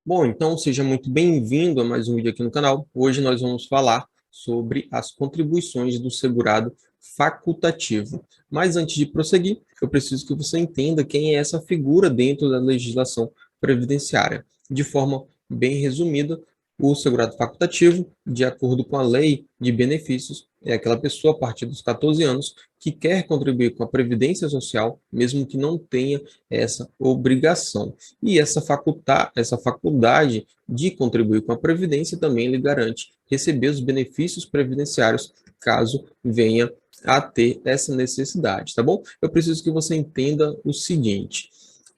Bom, então seja muito bem-vindo a mais um vídeo aqui no canal. Hoje nós vamos falar sobre as contribuições do segurado facultativo. Mas antes de prosseguir, eu preciso que você entenda quem é essa figura dentro da legislação previdenciária. De forma bem resumida, o segurado facultativo, de acordo com a lei de benefícios, é aquela pessoa a partir dos 14 anos que quer contribuir com a previdência social, mesmo que não tenha essa obrigação. E essa faculdade de contribuir com a Previdência também lhe garante receber os benefícios previdenciários caso venha a ter essa necessidade, tá bom? Eu preciso que você entenda o seguinte: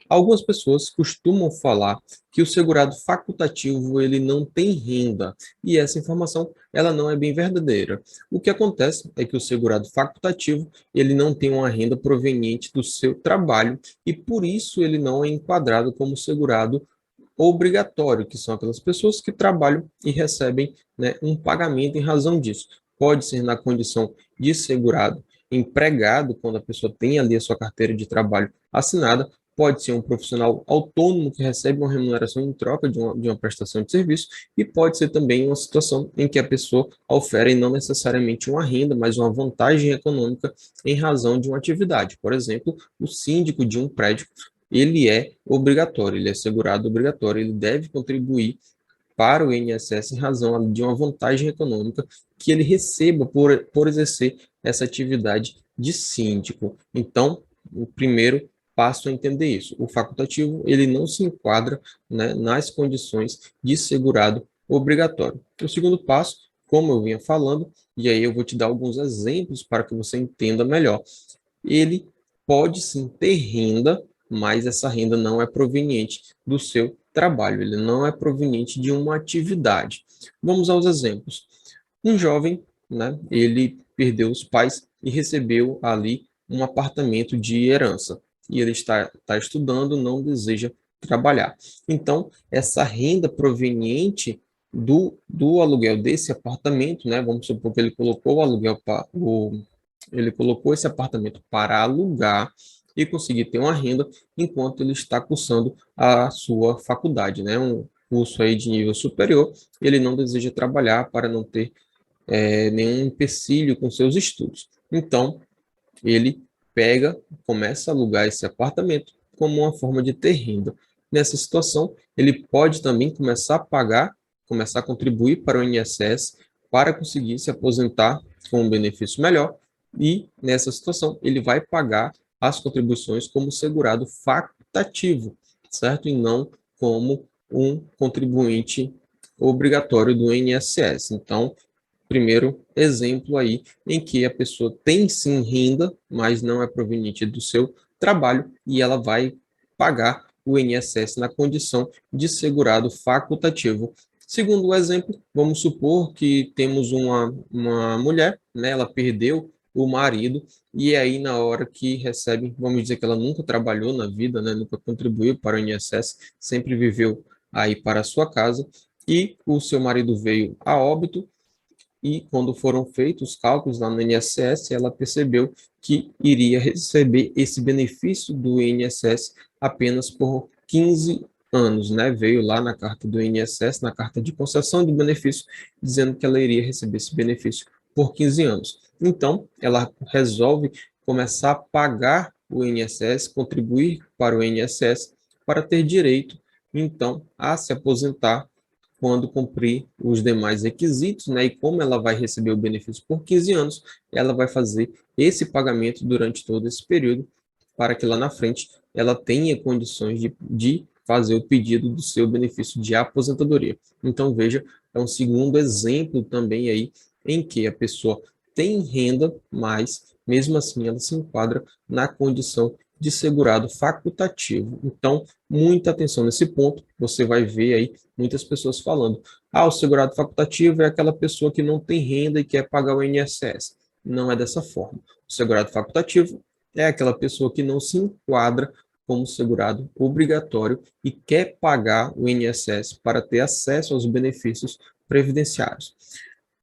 algumas pessoas costumam falar que o segurado facultativo ele não tem renda, e essa informação ela não é bem verdadeira. O que acontece é que o segurado facultativo ele não tem uma renda proveniente do seu trabalho e por isso ele não é enquadrado como segurado obrigatório, que são aquelas pessoas que trabalham e recebem, né, um pagamento em razão disso. Pode ser na condição de segurado empregado, quando a pessoa tem ali a sua carteira de trabalho assinada, pode ser um profissional autônomo que recebe uma remuneração em troca de uma prestação de serviço, e pode ser também uma situação em que a pessoa ofere não necessariamente uma renda, mas uma vantagem econômica em razão de uma atividade. Por exemplo, o síndico de um prédio ele é obrigatório, ele é segurado obrigatório, ele deve contribuir para o INSS em razão de uma vantagem econômica que ele receba por exercer essa atividade de síndico. Então, o primeiro passo é entender isso. O facultativo, ele não se enquadra, né, nas condições de segurado obrigatório. O segundo passo, como eu vinha falando, e aí eu vou te dar alguns exemplos para que você entenda melhor. Ele pode sim ter renda, mas essa renda não é proveniente do seu trabalho, ele não é proveniente de uma atividade. Vamos aos exemplos. Um jovem, né, ele perdeu os pais e recebeu ali um apartamento de herança. E ele está estudando, não deseja trabalhar. Então, essa renda proveniente do aluguel desse apartamento, né, vamos supor que ele colocou o aluguel ele colocou esse apartamento para alugar e conseguir ter uma renda enquanto ele está cursando a sua faculdade, né? Um curso aí de nível superior, ele não deseja trabalhar para não ter nenhum empecilho com seus estudos. Então, ele começa a alugar esse apartamento como uma forma de ter renda. Nessa situação, ele pode também começar a contribuir para o INSS para conseguir se aposentar com um benefício melhor e, nessa situação, ele vai pagar as contribuições como segurado facultativo, certo? E não como um contribuinte obrigatório do INSS. Então, primeiro exemplo aí em que a pessoa tem sim renda, mas não é proveniente do seu trabalho e ela vai pagar o INSS na condição de segurado facultativo. Segundo o exemplo, vamos supor que temos uma mulher, né, ela perdeu o marido e aí na hora que recebe, vamos dizer que ela nunca trabalhou na vida, né, nunca contribuiu para o INSS, sempre viveu aí para a sua casa e o seu marido veio a óbito e quando foram feitos os cálculos lá no INSS, ela percebeu que iria receber esse benefício do INSS apenas por 15 anos, né? Veio lá na carta do INSS, na carta de concessão de benefício, dizendo que ela iria receber esse benefício por 15 anos. Então, ela resolve começar a pagar o INSS, contribuir para o INSS, para ter direito, então, a se aposentar quando cumprir os demais requisitos, né? E como ela vai receber o benefício por 15 anos, ela vai fazer esse pagamento durante todo esse período, para que lá na frente ela tenha condições de fazer o pedido do seu benefício de aposentadoria. Então, veja, é um segundo exemplo também aí em que a pessoa tem renda, mas mesmo assim ela se enquadra na condição de segurado facultativo. Então, muita atenção nesse ponto, você vai ver aí muitas pessoas falando: ah, o segurado facultativo é aquela pessoa que não tem renda e quer pagar o INSS. Não é dessa forma. O segurado facultativo é aquela pessoa que não se enquadra como segurado obrigatório e quer pagar o INSS para ter acesso aos benefícios previdenciários.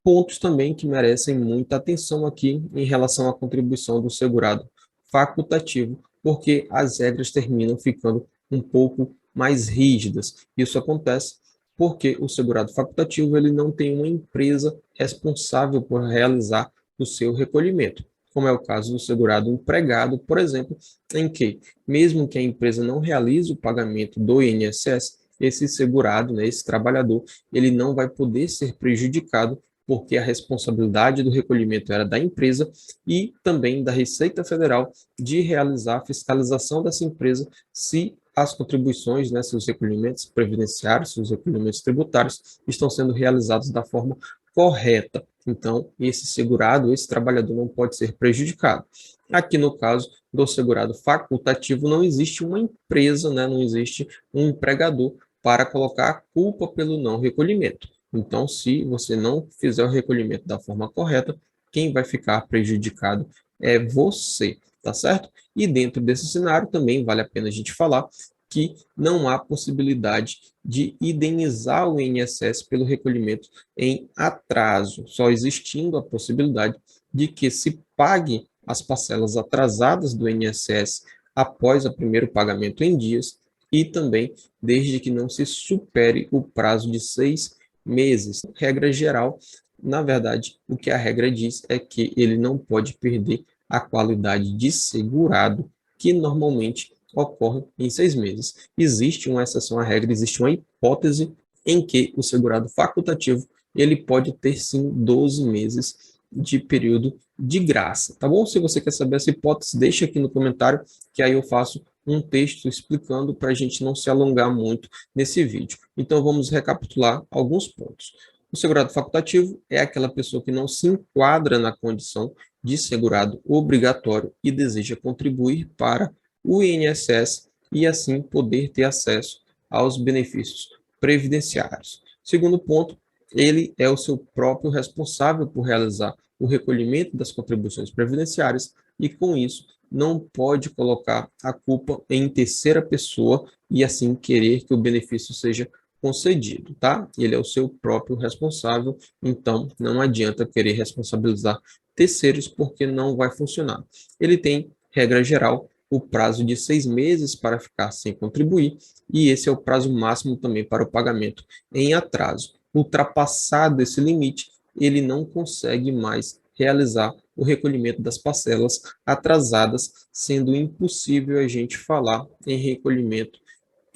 Pontos também que merecem muita atenção aqui em relação à contribuição do segurado facultativo, porque as regras terminam ficando um pouco mais rígidas. Isso acontece porque o segurado facultativo ele não tem uma empresa responsável por realizar o seu recolhimento, como é o caso do segurado empregado, por exemplo, em que, mesmo que a empresa não realize o pagamento do INSS, esse segurado, né, esse trabalhador, ele não vai poder ser prejudicado porque a responsabilidade do recolhimento era da empresa e também da Receita Federal de realizar a fiscalização dessa empresa se as contribuições, né, seus recolhimentos previdenciários, seus recolhimentos tributários estão sendo realizados da forma correta. Então, esse segurado, esse trabalhador não pode ser prejudicado. Aqui no caso do segurado facultativo, não existe uma empresa, né, não existe um empregador para colocar a culpa pelo não recolhimento. Então, se você não fizer o recolhimento da forma correta, quem vai ficar prejudicado é você, tá certo? E dentro desse cenário também vale a pena a gente falar que não há possibilidade de indenizar o INSS pelo recolhimento em atraso, só existindo a possibilidade de que se pague as parcelas atrasadas do INSS após o primeiro pagamento em dias e também desde que não se supere o prazo de 6 meses. Regra geral, na verdade, o que a regra diz é que ele não pode perder a qualidade de segurado, que normalmente ocorre em 6 meses. Existe uma exceção à regra, existe uma hipótese em que o segurado facultativo ele pode ter sim 12 meses de período de graça, tá bom? Se você quer saber essa hipótese, deixa aqui no comentário, que aí eu faço um texto explicando para a gente não se alongar muito nesse vídeo. Então vamos recapitular alguns pontos. O segurado facultativo é aquela pessoa que não se enquadra na condição de segurado obrigatório e deseja contribuir para o INSS e assim poder ter acesso aos benefícios previdenciários. Segundo ponto, ele é o seu próprio responsável por realizar o recolhimento das contribuições previdenciárias e, com isso, não pode colocar a culpa em terceira pessoa e assim querer que o benefício seja concedido, tá? Ele é o seu próprio responsável, então não adianta querer responsabilizar terceiros porque não vai funcionar. Ele tem, regra geral, o prazo de 6 meses para ficar sem contribuir e esse é o prazo máximo também para o pagamento em atraso. Ultrapassado esse limite, ele não consegue mais realizar o recolhimento das parcelas atrasadas, sendo impossível a gente falar em recolhimento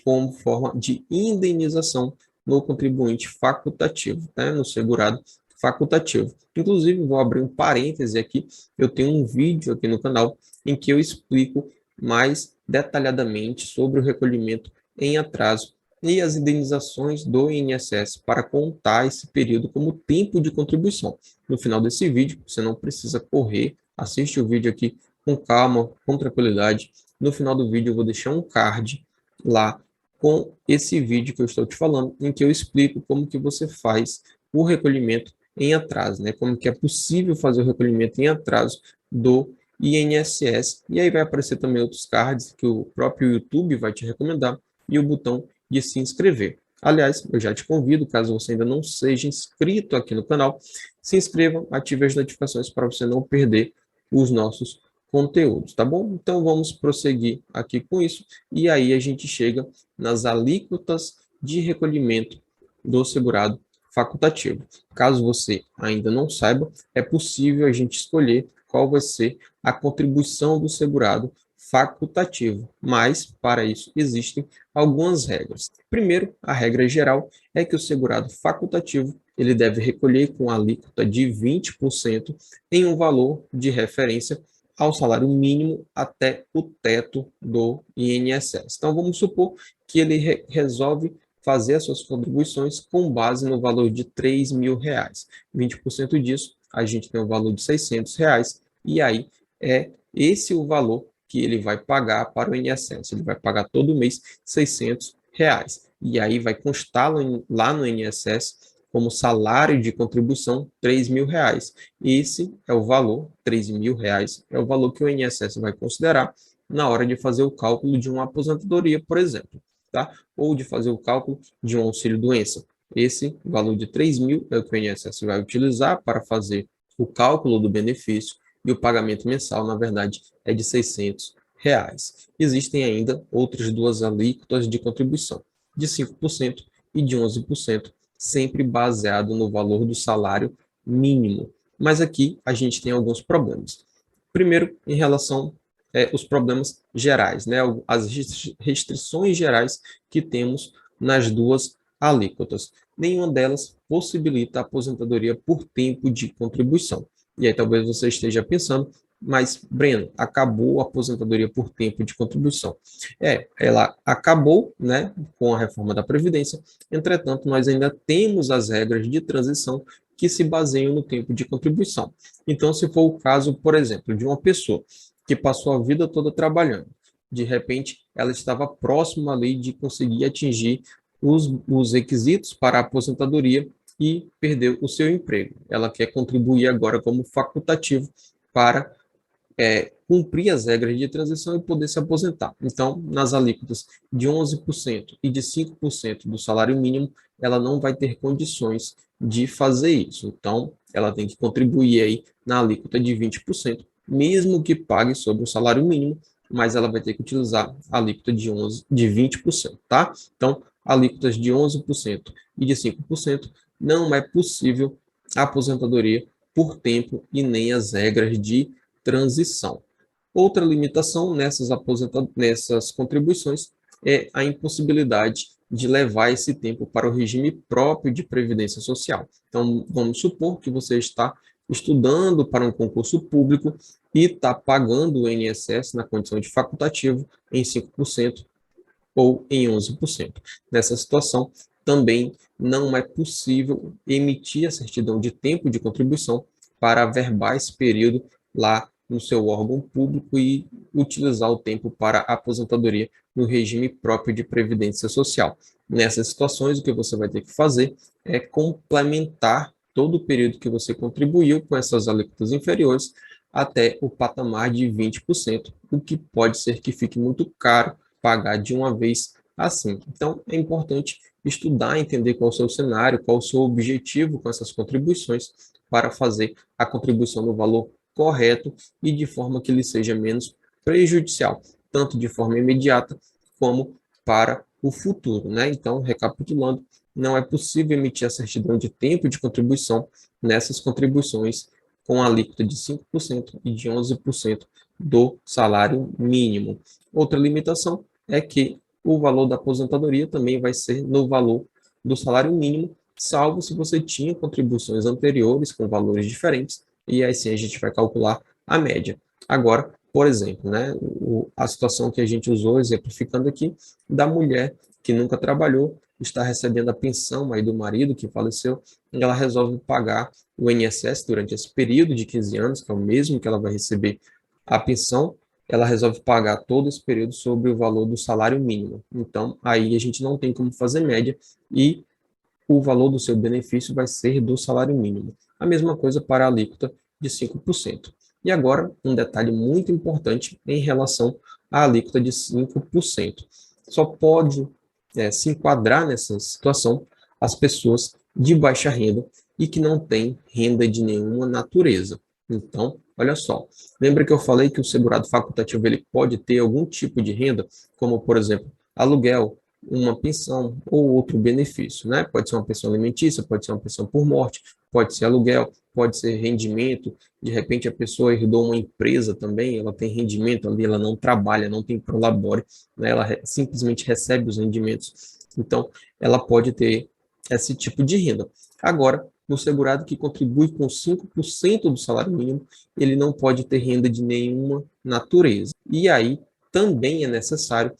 como forma de indenização no contribuinte facultativo, né, no segurado facultativo. Inclusive, vou abrir um parêntese aqui, eu tenho um vídeo aqui no canal em que eu explico mais detalhadamente sobre o recolhimento em atraso e as indenizações do INSS para contar esse período como tempo de contribuição. No final desse vídeo, você não precisa correr, assiste o vídeo aqui com calma, com tranquilidade. No final do vídeo eu vou deixar um card lá com esse vídeo que eu estou te falando, em que eu explico como que você faz o recolhimento em atraso, né? Como que é possível fazer o recolhimento em atraso do INSS. E aí vai aparecer também outros cards que o próprio YouTube vai te recomendar e o botão de se inscrever. Aliás, eu já te convido, caso você ainda não seja inscrito aqui no canal, se inscreva, ative as notificações para você não perder os nossos conteúdos, tá bom? Então vamos prosseguir aqui com isso e aí a gente chega nas alíquotas de recolhimento do segurado facultativo. Caso você ainda não saiba, é possível a gente escolher qual vai ser a contribuição do segurado facultativo, mas para isso existem algumas regras. Primeiro, a regra geral é que o segurado facultativo ele deve recolher com alíquota de 20% em um valor de referência ao salário mínimo até o teto do INSS. Então, vamos supor que ele resolve fazer as suas contribuições com base no valor de R$ 3.000. 20% disso, a gente tem um valor de R$ 600, e aí é esse o valor que ele vai pagar para o INSS. Ele vai pagar todo mês R$ 600. E aí vai constar lá no INSS como salário de contribuição R$ 3.000. Esse é o valor, R$ 3.000, é o valor que o INSS vai considerar na hora de fazer o cálculo de uma aposentadoria, por exemplo, tá? Ou de fazer o cálculo de um auxílio-doença. Esse valor de 3.000 é o que o INSS vai utilizar para fazer o cálculo do benefício e o pagamento mensal, na verdade, é de R$ 600. Existem ainda outras duas alíquotas de contribuição, de 5% e de 11%, sempre baseado no valor do salário mínimo. Mas aqui a gente tem alguns problemas. Primeiro, em relação aos problemas gerais, né, as restrições gerais que temos nas duas alíquotas. Nenhuma delas possibilita a aposentadoria por tempo de contribuição. E aí talvez você esteja pensando, mas, Breno, acabou a aposentadoria por tempo de contribuição. Ela acabou, né, com a reforma da Previdência, entretanto, nós ainda temos as regras de transição que se baseiam no tempo de contribuição. Então, se for o caso, por exemplo, de uma pessoa que passou a vida toda trabalhando, de repente ela estava próxima ali de conseguir atingir os requisitos para a aposentadoria e perdeu o seu emprego. Ela quer contribuir agora como facultativo para cumprir as regras de transição e poder se aposentar. Então, nas alíquotas de 11% e de 5% do salário mínimo, ela não vai ter condições de fazer isso. Então, ela tem que contribuir aí na alíquota de 20%, mesmo que pague sobre o salário mínimo, mas ela vai ter que utilizar a alíquota de 20%, tá? Então, alíquotas de 11% e de 5%, não é possível a aposentadoria por tempo e nem as regras de transição. Outra limitação nessas contribuições é a impossibilidade de levar esse tempo para o regime próprio de previdência social. Então, vamos supor que você está estudando para um concurso público e está pagando o INSS na condição de facultativo em 5% ou em 11%. Nessa situação, também não é possível emitir a certidão de tempo de contribuição para averbar esse período lá no seu órgão público e utilizar o tempo para a aposentadoria no regime próprio de previdência social. Nessas situações, o que você vai ter que fazer é complementar todo o período que você contribuiu com essas alíquotas inferiores até o patamar de 20%, o que pode ser que fique muito caro pagar de uma vez assim. Então, é importante estudar, entender qual é o seu cenário, qual é o seu objetivo com essas contribuições para fazer a contribuição no valor correto e de forma que ele seja menos prejudicial, tanto de forma imediata como para o futuro, né? Então, recapitulando, não é possível emitir a certidão de tempo de contribuição nessas contribuições com a alíquota de 5% e de 11% do salário mínimo. Outra limitação é que o valor da aposentadoria também vai ser no valor do salário mínimo, salvo se você tinha contribuições anteriores com valores diferentes, e aí sim a gente vai calcular a média. Agora, por exemplo, né, a situação que a gente usou, exemplificando aqui, da mulher que nunca trabalhou, está recebendo a pensão aí do marido que faleceu, e ela resolve pagar o INSS durante esse período de 15 anos, que é o mesmo que ela vai receber a pensão, ela resolve pagar todo esse período sobre o valor do salário mínimo. Então, aí a gente não tem como fazer média e o valor do seu benefício vai ser do salário mínimo. A mesma coisa para a alíquota de 5%. E agora, um detalhe muito importante em relação à alíquota de 5%. Só pode se enquadrar nessa situação as pessoas de baixa renda e que não têm renda de nenhuma natureza. Então, olha só, lembra que eu falei que o segurado facultativo ele pode ter algum tipo de renda, como, por exemplo, aluguel, uma pensão ou outro benefício, né? Pode ser uma pensão alimentícia, pode ser uma pensão por morte, pode ser aluguel, pode ser rendimento, de repente a pessoa herdou uma empresa também, ela tem rendimento ali, ela não trabalha, não tem prolabore, né? Ela simplesmente recebe os rendimentos. Então, ela pode ter esse tipo de renda. Agora, no segurado que contribui com 5% do salário mínimo, ele não pode ter renda de nenhuma natureza. E aí, também é necessário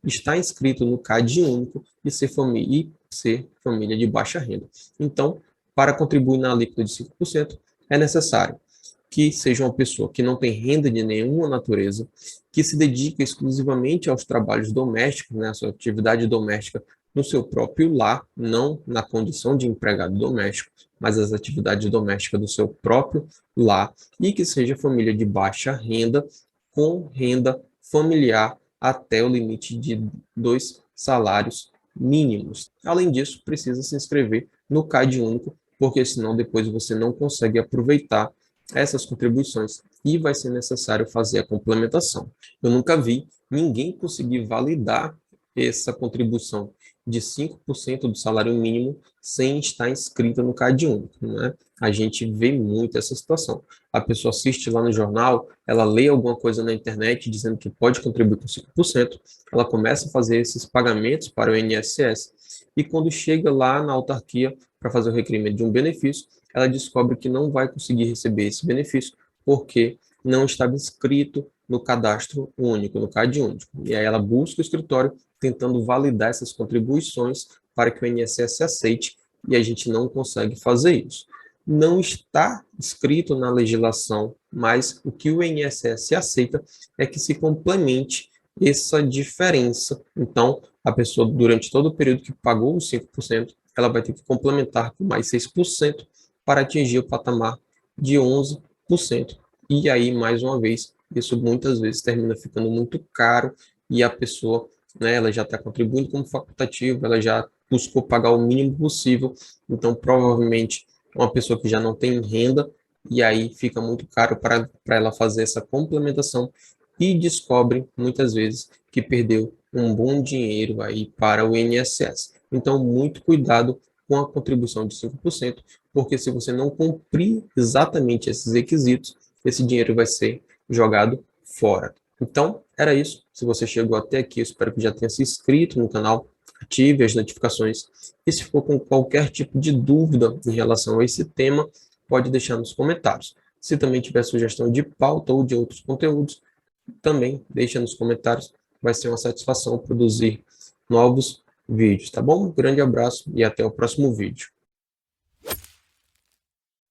estar inscrito no CAD único e ser família de baixa renda. Então, para contribuir na alíquota de 5%, é necessário que seja uma pessoa que não tem renda de nenhuma natureza, que se dedica exclusivamente aos trabalhos domésticos, né, a sua atividade doméstica no seu próprio lar, não na condição de empregado doméstico, mas as atividades domésticas do seu próprio lar, e que seja família de baixa renda, com renda familiar até o limite de 2 salários mínimos. Além disso, precisa se inscrever no CAD único, porque senão depois você não consegue aproveitar essas contribuições e vai ser necessário fazer a complementação. Eu nunca vi ninguém conseguir validar essa contribuição de 5% do salário mínimo sem estar inscrita no CAD único, né? A gente vê muito essa situação. A pessoa assiste lá no jornal, ela lê alguma coisa na internet dizendo que pode contribuir com 5%, ela começa a fazer esses pagamentos para o INSS, e quando chega lá na autarquia para fazer o requerimento de um benefício, ela descobre que não vai conseguir receber esse benefício porque não estava inscrito no cadastro único, no CAD único. E aí ela busca o escritório tentando validar essas contribuições para que o INSS aceite, e a gente não consegue fazer isso. Não está escrito na legislação, mas o que o INSS aceita é que se complemente essa diferença. Então, a pessoa, durante todo o período que pagou os 5%, ela vai ter que complementar com mais 6% para atingir o patamar de 11%. E aí, mais uma vez, isso muitas vezes termina ficando muito caro e a pessoa, né, ela já está contribuindo como facultativo, ela já buscou pagar o mínimo possível, então provavelmente uma pessoa que já não tem renda, e aí fica muito caro para ela fazer essa complementação e descobre muitas vezes que perdeu um bom dinheiro aí para o INSS. Então, muito cuidado com a contribuição de 5%, porque se você não cumprir exatamente esses requisitos, esse dinheiro vai ser jogado fora. Então, era isso. Se você chegou até aqui, eu espero que já tenha se inscrito no canal, ative as notificações. E se for com qualquer tipo de dúvida em relação a esse tema, pode deixar nos comentários. Se também tiver sugestão de pauta ou de outros conteúdos, também deixa nos comentários. Vai ser uma satisfação produzir novos vídeos, tá bom? Um grande abraço e até o próximo vídeo.